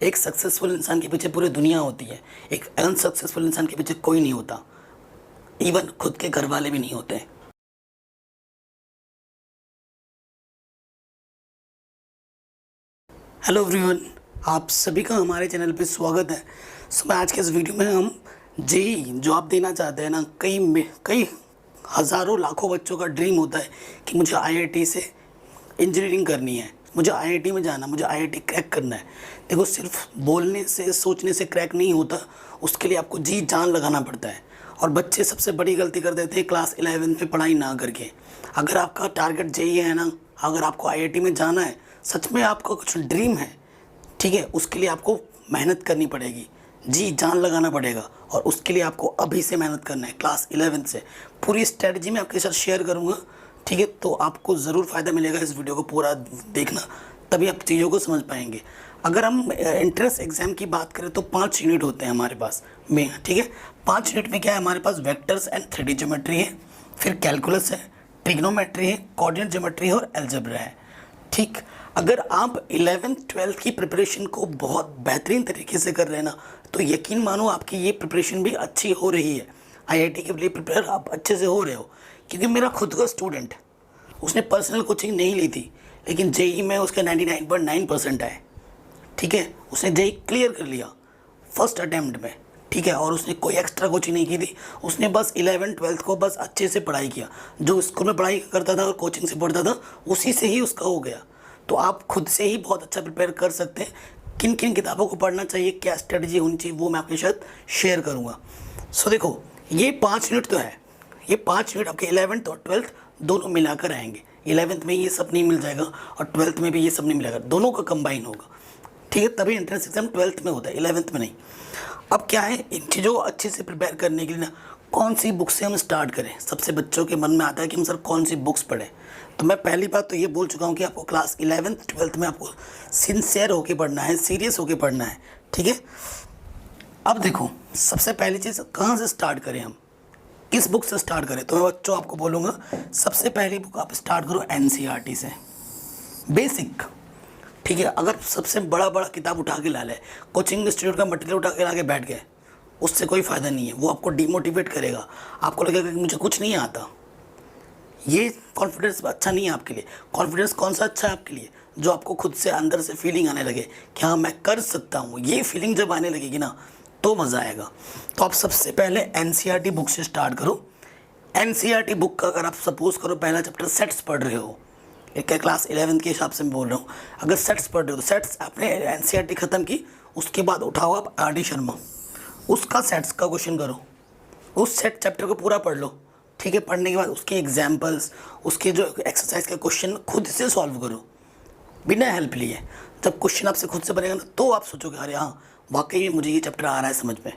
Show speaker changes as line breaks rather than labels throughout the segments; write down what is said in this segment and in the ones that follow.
एक सक्सेसफुल इंसान के पीछे पूरी दुनिया होती है, एक अनसक्सेसफुल इंसान के पीछे कोई नहीं होता, इवन खुद के घर वाले भी नहीं होते। हेलो एवरीवन, आप सभी का हमारे चैनल पे स्वागत है। सो मैं आज के इस वीडियो में हम जेई जो आप देना चाहते हैं ना, कई हज़ारों लाखों बच्चों का ड्रीम होता है कि मुझे आईआईटी से इंजीनियरिंग करनी है, मुझे आईआईटी में जाना, मुझे आईआईटी क्रैक करना है। देखो, सिर्फ बोलने से सोचने से क्रैक नहीं होता, उसके लिए आपको जी जान लगाना पड़ता है। और बच्चे सबसे बड़ी गलती कर देते हैं क्लास 11 में पढ़ाई ना करके। अगर आपका टारगेट जेई है ना, अगर आपको आईआईटी में जाना है, सच में आपका कुछ ड्रीम है, ठीक है, उसके लिए आपको मेहनत करनी पड़ेगी, जी जान लगाना पड़ेगा। और उसके लिए आपको अभी से मेहनत करना है, क्लास 11 से। पूरी स्ट्रेटजी मैं आपके साथ शेयर करूँगा, ठीक है। तो आपको ज़रूर फ़ायदा मिलेगा, इस वीडियो को पूरा देखना, तभी आप चीज़ों को समझ पाएंगे। अगर हम एंट्रेंस एग्ज़ाम की बात करें तो 5 यूनिट होते हैं हमारे पास में, ठीक है। 5 यूनिट में क्या है, हमारे पास वेक्टर्स एंड 3D ज्योमेट्री है, फिर कैलकुलस है, ट्रिग्नोमेट्री है, कोऑर्डिनेट ज्योमेट्री है और अलजेब्रा है, ठीक। अगर आप 11th-12th की प्रिपरेशन को बहुत बेहतरीन तरीके से कर रहे हैं ना, तो यकीन मानो आपकी ये प्रिपरेशन भी अच्छी हो रही है। आईआईटी के लिए प्रिपेयर आप अच्छे से हो रहे हो। क्योंकि मेरा खुद का स्टूडेंट, उसने पर्सनल कोचिंग नहीं ली थी, लेकिन जेई में उसके 99.9% आए, ठीक है। उसने जेई क्लियर कर लिया फर्स्ट अटैम्प्ट में, ठीक है। और उसने कोई एक्स्ट्रा कोचिंग नहीं की थी, उसने बस 11th-12th को बस अच्छे से पढ़ाई किया। जो स्कूल में पढ़ाई करता था और कोचिंग से पढ़ता था, उसी से ही उसका हो गया। तो आप खुद से ही बहुत अच्छा प्रिपेयर कर सकते हैं। किन किन किताबों को पढ़ना चाहिए, क्या स्ट्रेटजी होनी चाहिए, वो मैं आपके साथ शेयर करूँगा। सो देखो, ये 5 यूनिट तो है, ये 5 यूनिट आपके 11th और 12th दोनों मिलाकर आएंगे। 11th में ये सब नहीं मिल जाएगा और 12th में भी ये सब नहीं मिलेगा, दोनों का कंबाइन होगा, ठीक है। तभी एंट्रेंस एग्जाम 12th में होता है, 11th में नहीं। अब क्या है, इन चीज़ों को अच्छे से प्रिपेयर करने के लिए ना, कौन सी बुक से हम स्टार्ट करें। सबसे बच्चों के मन में आता है कि हम सर कौन सी बुक्स पढ़ें। तो मैं पहली बात तो ये बोल चुका हूँ कि आपको क्लास 11th-12th में आपको सिंसियर होकर पढ़ना है, सीरियस होकर पढ़ना है, ठीक है। अब देखो, सबसे पहली चीज़ कहाँ से स्टार्ट करें, हम किस बुक से स्टार्ट करें। तो मैं बच्चों आपको बोलूँगा, सबसे पहली बुक आप स्टार्ट करो एनसीईआरटी से, बेसिक, ठीक है। अगर सबसे बड़ा बड़ा किताब उठा के ला ले, कोचिंग इंस्टीट्यूट का मटेरियल उठा के ला के बैठ गए, उससे कोई फ़ायदा नहीं है। वो आपको डिमोटिवेट करेगा, आपको लगेगा कि मुझे कुछ नहीं आता। ये कॉन्फिडेंस अच्छा नहीं है आपके लिए। कॉन्फिडेंस कौन सा अच्छा है आपके लिए, जो आपको खुद से अंदर से फीलिंग आने लगे कि हाँ मैं कर सकता हूँ। ये फीलिंग जब आने लगेगी ना, तो मज़ा आएगा। तो आप सबसे पहले एनसीईआरटी बुक से स्टार्ट करो। एनसीईआरटी बुक का अगर आप सपोज करो पहला चैप्टर सेट्स पढ़ रहे हो, एक क्लास 11th के हिसाब से मैं बोल रहा हूँ, अगर सेट्स पढ़ रहे हो तो सेट्स आपने एनसीईआरटी ख़त्म की, उसके बाद उठाओ आप आर डी शर्मा, उसका सेट्स का क्वेश्चन करो, उस सेट चैप्टर को पूरा पढ़ लो, ठीक है। पढ़ने के बाद उसके एग्जाम्पल्स, उसके जो एक्सरसाइज के क्वेश्चन खुद से सॉल्व करो बिना हेल्प लिए। जब क्वेश्चन आपसे खुद से बनेगा ना, तो आप सोचोगे अरे हाँ वाकई में मुझे ये चैप्टर आ रहा है समझ में।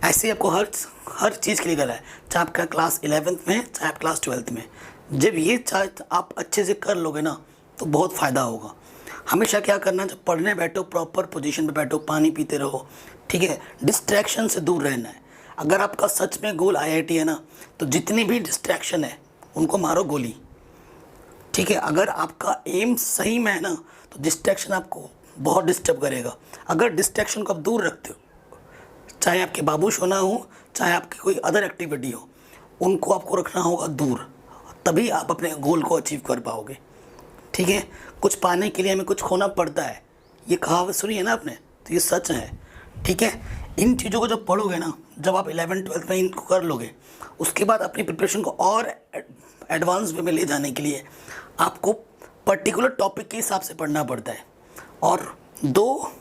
ऐसे ही आपको हर चीज़ के लिए करना है, चाहे आपका क्लास 11th में है, चाहे आप क्लास 12th में। जब ये चाहे आप अच्छे से कर लोगे ना, तो बहुत फ़ायदा होगा। हमेशा क्या करना, जब पढ़ने बैठो प्रॉपर पोजीशन पे बैठो, पानी पीते रहो, ठीक है। डिस्ट्रैक्शन से दूर रहना है। अगर आपका सच में गोल आईआईटी है ना, तो जितनी भी डिस्ट्रैक्शन है उनको मारो गोली, ठीक है। अगर आपका एम सही में है ना, तो डिस्ट्रैक्शन आपको बहुत डिस्टर्ब करेगा। अगर डिस्ट्रैक्शन को आप दूर रखते हो, चाहे आपके बाबू सोना हो, चाहे आपकी कोई अदर एक्टिविटी हो, उनको आपको रखना होगा दूर, तभी आप अपने गोल को अचीव कर पाओगे, ठीक है। कुछ पाने के लिए हमें कुछ खोना पड़ता है, ये कहावत सुनी है ना आपने, तो ये सच है, ठीक है। इन चीज़ों को जब पढ़ोगे ना, जब आप 11th-12th में इनको कर लोगे, उसके बाद अपनी प्रिपरेशन को और एडवांस वे में ले जाने के लिए आपको पर्टिकुलर टॉपिक के हिसाब से पढ़ना पड़ता है। और दो,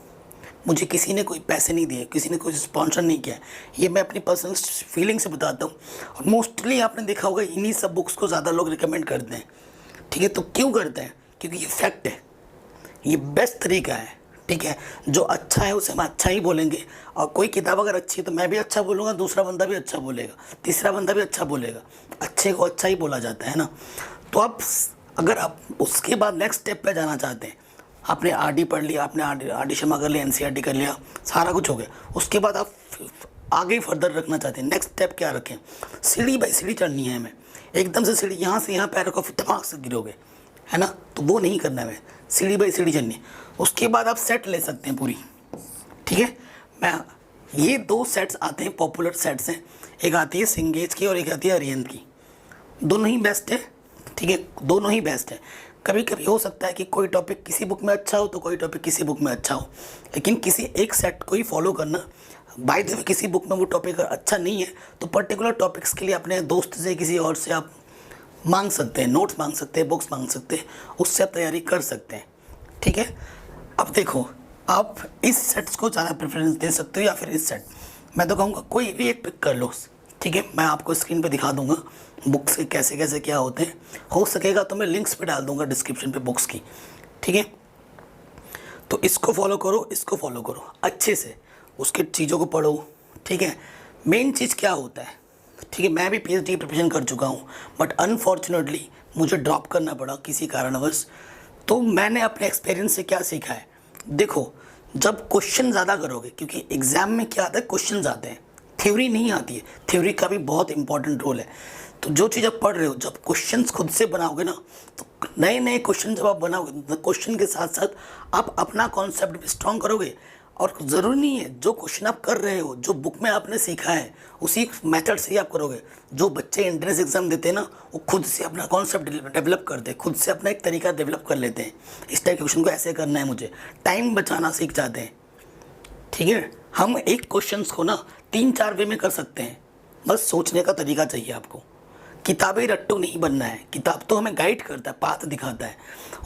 मुझे किसी ने कोई पैसे नहीं दिए, किसी ने कोई स्पॉन्सर नहीं किया, ये मैं अपनी पर्सनल फीलिंग से बताता हूँ। और मोस्टली आपने देखा होगा इन्हीं सब बुक्स को ज़्यादा लोग रिकमेंड करते हैं, ठीक है। तो क्यों करते हैं, क्योंकि ये फैक्ट है, ये बेस्ट तरीका है, ठीक है। जो अच्छा है उसे हम अच्छा ही बोलेंगे, और कोई किताब अगर अच्छी है तो मैं भी अच्छा बोलूँगा, दूसरा बंदा भी अच्छा बोलेगा, तीसरा बंदा भी अच्छा बोलेगा। अच्छे को अच्छा ही बोला जाता है ना। तो आप अगर आप उसके बाद नेक्स्ट स्टेप पे जाना चाहते हैं, आपने आरडी पढ़ लिया, आपने आरडी शर्मा कर लिया, एनसीईआरटी कर लिया, सारा कुछ हो गया, उसके बाद आप आगे फर्दर रखना चाहते हैं, नेक्स्ट स्टेप क्या रखें, सीढ़ी बाई सीढ़ी चढ़नी है हमें। एकदम से सीढ़ी यहाँ से यहाँ पैर रखो फिर दिमाग से गिरोगे, है ना, तो वो नहीं करना है, सीढ़ी बाई सीढ़ी चलनी। उसके बाद आप सेट ले सकते हैं पूरी, ठीक है। मैं ये 2 सेट्स आते हैं, पॉपुलर सेट्स हैं, एक आती है सिंगेज की और एक आती है अरिहंत की। दोनों ही बेस्ट है, ठीक है, दोनों ही बेस्ट है। कभी कभी हो सकता है कि कोई टॉपिक किसी बुक में अच्छा हो तो कोई टॉपिक किसी बुक में अच्छा हो, लेकिन किसी एक सेट को ही फॉलो करना। बाय द वे किसी बुक में वो टॉपिक अच्छा नहीं है तो पर्टिकुलर टॉपिक्स के लिए अपने दोस्त से किसी और से आप मांग सकते हैं, नोट्स मांग सकते हैं, बुक्स मांग सकते हैं, उससे आप तैयारी कर सकते हैं, ठीक है। अब देखो, आप इस सेट्स को ज़्यादा प्रेफरेंस दे सकते हो या फिर इस सेट। मैं तो कहूँगा कोई भी एक पिक कर लो, ठीक है। मैं आपको स्क्रीन पे दिखा दूंगा बुक्स के कैसे कैसे क्या होते हैं, हो सकेगा तो मैं लिंक्स पे डाल दूंगा डिस्क्रिप्शन पे बुक्स की, ठीक है। तो इसको फॉलो करो, इसको फॉलो करो अच्छे से, उसके चीज़ों को पढ़ो, ठीक है। मेन चीज़ क्या होता है, ठीक है, मैं भी पीएचडी की प्रिपरेशन कर चुका हूँ, बट अनफॉर्चुनेटली मुझे ड्रॉप करना पड़ा किसी कारणवश। तो मैंने अपने एक्सपीरियंस से क्या सीखा है, देखो, जब क्वेश्चन ज़्यादा करोगे, क्योंकि एग्ज़ाम में क्या आता है, क्वेश्चन आते हैं, थ्योरी नहीं आती है, थ्योरी का भी बहुत इंपॉर्टेंट रोल है। तो जो चीज़ आप पढ़ रहे हो, जब क्वेश्चंस खुद से बनाओगे ना, तो नए नए क्वेश्चन जब आप बनाओगे तो क्वेश्चन के साथ साथ आप अपना कॉन्सेप्ट भी स्ट्रॉन्ग करोगे। और ज़रूरी नहीं है जो क्वेश्चन आप कर रहे हो, जो बुक में आपने सीखा है उसी मेथड से ही आप करोगे। जो बच्चे एंट्रेंस एग्जाम देते हैं ना, वो खुद से अपना कॉन्सेप्ट डेवलप करते हैं, खुद से अपना एक तरीका डेवलप कर लेते हैं, इस टाइप के क्वेश्चन को ऐसे करना है, मुझे टाइम बचाना सीख जाते हैं, ठीक है। हम एक क्वेश्चन को ना 3-4 वे में कर सकते हैं, बस सोचने का तरीका चाहिए आपको। किताबी रट्टू नहीं बनना है, किताब तो हमें गाइड करता है, पाथ दिखाता है,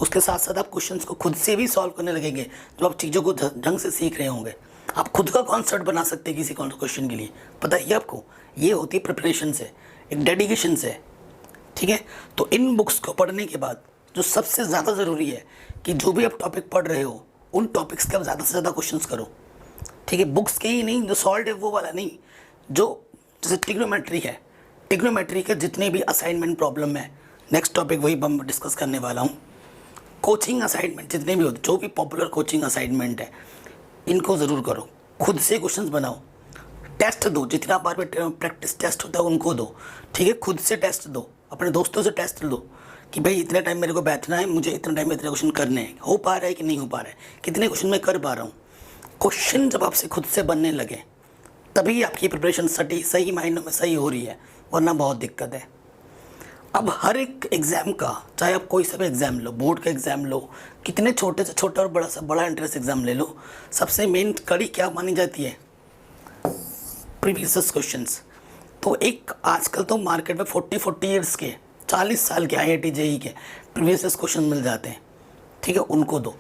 उसके साथ साथ आप क्वेश्चंस को खुद से भी सॉल्व करने लगेंगे। जब आप चीज़ों को ढंग से सीख रहे होंगे, आप खुद का कॉन्सेप्ट बना सकते हैं किसी क्वेश्चन के लिए, पता है आपको। ये होती है प्रिपरेशन से, एक डेडिकेशन से, ठीक है। तो इन बुक्स को पढ़ने के बाद जो सबसे ज़्यादा ज़रूरी है कि जो भी आप टॉपिक पढ़ रहे हो, उन टॉपिक्स के आप ज़्यादा से ज़्यादा क्वेश्चन करो, ठीक है। बुक्स के ही नहीं, जो सॉल्व है वो वाला नहीं, जो जैसे ट्रिग्नोमेट्री है, ट्रिग्नोमेट्री के जितने भी असाइनमेंट प्रॉब्लम है, नेक्स्ट टॉपिक वही हम डिस्कस करने वाला हूँ। कोचिंग असाइनमेंट जितने भी होते, जो भी पॉपुलर कोचिंग असाइनमेंट है, इनको ज़रूर करो, खुद से क्वेश्चंस बनाओ, टेस्ट दो, जितना बार प्रैक्टिस टेस्ट होता है उनको दो, ठीक है। खुद से टेस्ट दो, अपने दोस्तों से टेस्ट लो कि भाई इतने टाइम मेरे को बैठना है, मुझे इतने टाइम में इतने क्वेश्चन करने हैं, हो पा रहा है कि नहीं हो पा रहा है, कितने क्वेश्चन मैं कर पा रहा हूँ। क्वेश्चन जब आपसे खुद से बनने लगे तभी आपकी प्रिपरेशन सही मायनों में सही हो रही है, वरना बहुत दिक्कत है। अब हर एक एग्ज़ाम का, चाहे आप कोई सा भी एग्ज़ाम लो, बोर्ड का एग्ज़ाम लो, कितने छोटे से छोटा और बड़ा से बड़ा एंट्रेंस एग्ज़ाम ले लो, सबसे मेन कड़ी क्या मानी जाती है, प्रीवियस क्वेश्चंस। तो एक आजकल तो मार्केट में 40 ईयर्स के, 40 साल के IIT JEE के प्रीवियस क्वेश्चन मिल जाते हैं, ठीक है, उनको दो।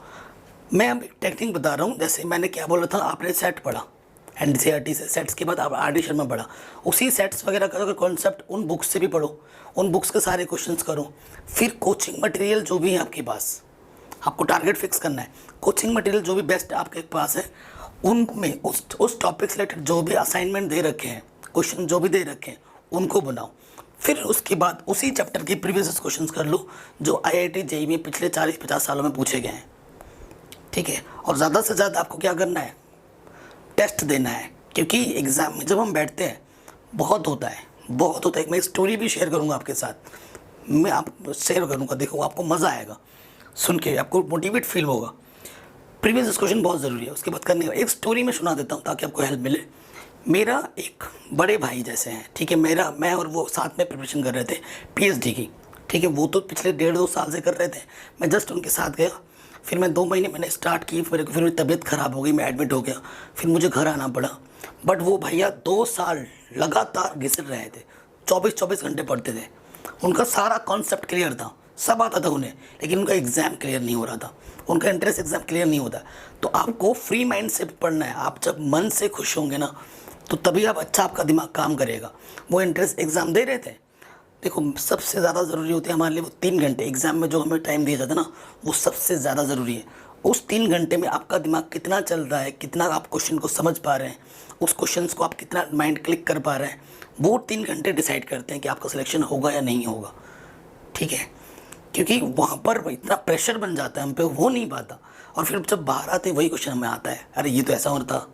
मैं अब एक टेक्निक बता रहा हूँ, जैसे मैंने क्या बोला था, आपने सेट पढ़ा NCERT से, सेट्स के बाद आप RD शर्मा पढ़ा, उसी सेट्स वगैरह का अगर कॉन्सेप्ट उन बुक्स से भी पढ़ो, उन बुक्स के सारे क्वेश्चंस करो। फिर कोचिंग मटेरियल जो भी है आपके पास, आपको टारगेट फिक्स करना है, कोचिंग मटेरियल जो भी बेस्ट आपके पास है, उनमें उस टॉपिक से रिलेटेड जो भी असाइनमेंट दे रखे हैं, क्वेश्चन जो भी दे रखे हैं, उनको बनाओ। फिर उसके बाद उसी चैप्टर के प्रीवियस क्वेश्चन कर लो जो IIT JEE में पिछले 40-50 सालों में पूछे गए हैं, ठीक है। और ज़्यादा से ज़्यादा आपको क्या करना है, टेस्ट देना है, क्योंकि एग्ज़ाम में जब हम बैठते हैं बहुत होता है, बहुत होता है। मैं स्टोरी भी शेयर करूंगा आपके साथ, मैं आप शेयर करूंगा, देखो आपको मज़ा आएगा सुन के, आपको मोटिवेट फील होगा। प्रीवियस क्वेश्चन बहुत ज़रूरी है, उसके बाद करने का एक स्टोरी मैं सुना देता हूँ ताकि आपको हेल्प मिले। मेरा एक बड़े भाई जैसे हैं, ठीक है, मैं और वो साथ में प्रिपरेशन कर रहे थे PhD की, ठीक है। वो तो पिछले 1.5-2 साल से कर रहे थे, मैं जस्ट उनके साथ गया। फिर मैं 2 महीने मैंने स्टार्ट की, फिर मेरी तबीयत ख़राब हो गई, मैं एडमिट हो गया, फिर मुझे घर आना पड़ा। बट वो भैया 2 साल लगातार घिसर रहे थे, 24-24 घंटे पढ़ते थे, उनका सारा कॉन्सेप्ट क्लियर था, सब आता था उन्हें, लेकिन उनका एग्ज़ाम क्लियर नहीं हो रहा था, उनका एंट्रेंस एग्ज़ाम क्लियर नहीं होता। तो आपको फ्री माइंड से पढ़ना है, आप जब मन से खुश होंगे ना, तो तभी आप अच्छा, आपका दिमाग काम करेगा। वो एंट्रेंस एग्ज़ाम दे रहे थे, देखो सबसे ज़्यादा ज़रूरी होते हैं हमारे लिए वो 3 घंटे एग्ज़ाम में जो हमें टाइम दिया जाता है ना, वो सबसे ज़्यादा ज़रूरी है। उस 3 घंटे में आपका दिमाग कितना चल रहा है, कितना आप क्वेश्चन को समझ पा रहे हैं, उस क्वेश्चन को आप कितना माइंड क्लिक कर पा रहे हैं, वो 3 घंटे डिसाइड करते हैं कि आपका सिलेक्शन होगा या नहीं होगा, ठीक है। क्योंकि वहाँ पर इतना प्रेशर बन जाता है हम पे, हो नहीं पाता, और फिर जब बाहर आते वही क्वेश्चन हमें आता है, अरे ये तो ऐसा होता।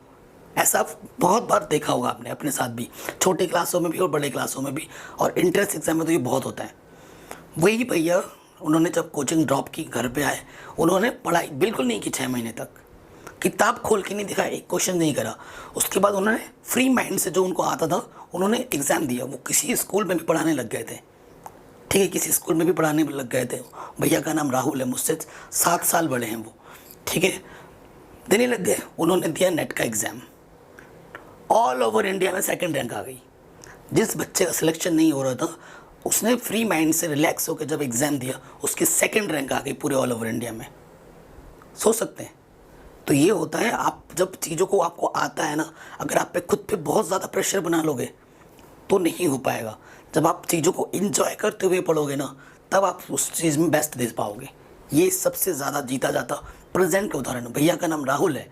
ऐसा बहुत बार देखा होगा आपने अपने साथ भी, छोटी क्लासों में भी और बड़े क्लासों में भी, और एंट्रेंस एग्जाम में तो ये बहुत होता है। वही भैया उन्होंने जब कोचिंग ड्रॉप की, घर पे आए, उन्होंने पढ़ाई बिल्कुल नहीं की 6 महीने तक, किताब खोल के नहीं दिखाया, एक क्वेश्चन नहीं करा। उसके बाद उन्होंने फ्री माइंड से जो उनको आता था उन्होंने एग्ज़ाम दिया। वो किसी स्कूल में भी पढ़ाने लग गए थे, ठीक है, किसी स्कूल में भी पढ़ाने लग गए थे। भैया का नाम राहुल है, मुझसे 7 साल बड़े हैं वो, ठीक है। देने लग गए, उन्होंने दिया नेट का एग्ज़ाम, ऑल ओवर इंडिया में सेकंड रैंक आ गई। जिस बच्चे का सिलेक्शन नहीं हो रहा था उसने फ्री माइंड से रिलैक्स होकर जब एग्ज़ाम दिया, उसकी सेकंड रैंक आ गई पूरे ऑल ओवर इंडिया में। सोच सकते हैं। तो ये होता है, आप जब चीज़ों को आपको आता है ना, अगर आप पे खुद पे बहुत ज़्यादा प्रेशर बना लोगे तो नहीं हो पाएगा। जब आप चीज़ों को इंजॉय करते हुए पढ़ोगे ना, तब आप उस चीज़ में बेस्ट दे पाओगे। ये सबसे ज़्यादा जीता जाता प्रेजेंट का उदाहरण। भैया का नाम राहुल है,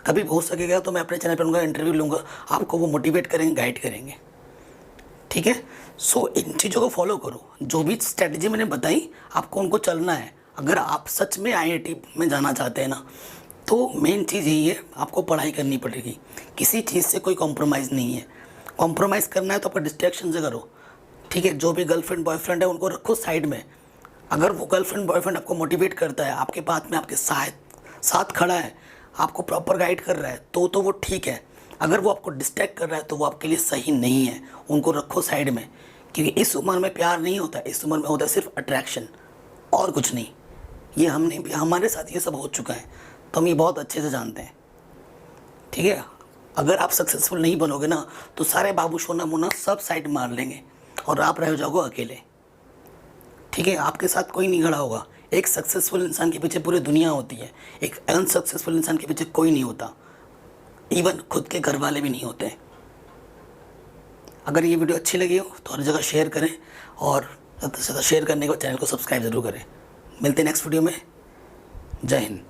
कभी हो सकेगा तो मैं अपने चैनल पर उनका इंटरव्यू लूँगा, आपको वो मोटिवेट करेंगे, गाइड करेंगे, ठीक है। सो इन चीज़ों को फॉलो करो, जो भी स्ट्रेटजी मैंने बताई आपको उनको चलना है। अगर आप सच में IIT में जाना चाहते हैं ना, तो मेन चीज़ यही है, आपको पढ़ाई करनी पड़ेगी। किसी चीज़ से कोई कॉम्प्रोमाइज़ नहीं है। कॉम्प्रोमाइज़ करना है तो आपका डिस्ट्रैक्शन से करो, ठीक है। जो भी गर्लफ्रेंड बॉयफ्रेंड है उनको रखो साइड में। अगर वो गर्लफ्रेंड बॉयफ्रेंड आपको मोटिवेट करता है, आपके बात में आपके साथ खड़ा है, आपको प्रॉपर गाइड कर रहा है, तो वो ठीक है। अगर वो आपको डिस्ट्रैक्ट कर रहा है तो वो आपके लिए सही नहीं है, उनको रखो साइड में। क्योंकि इस उम्र में प्यार नहीं होता, इस उम्र में होता है सिर्फ अट्रैक्शन और कुछ नहीं। ये हमारे साथ ये सब हो चुका है, तो हम ये बहुत अच्छे से जानते हैं, ठीक है। अगर आप सक्सेसफुल नहीं बनोगे ना, तो सारे बाबू सोना मोना सब साइड मार लेंगे और आप रह जाओगे अकेले, ठीक है। आपके साथ कोई नहीं खड़ा होगा। एक सक्सेसफुल इंसान के पीछे पूरी दुनिया होती है, एक अनसक्सेसफुल इंसान के पीछे कोई नहीं होता, इवन खुद के घर वाले भी नहीं होते। अगर ये वीडियो अच्छी लगी हो तो हर जगह शेयर करें, और ज़्यादा से ज़्यादा शेयर करने के बाद चैनल को सब्सक्राइब ज़रूर करें। मिलते हैं नेक्स्ट वीडियो में। जय हिंद।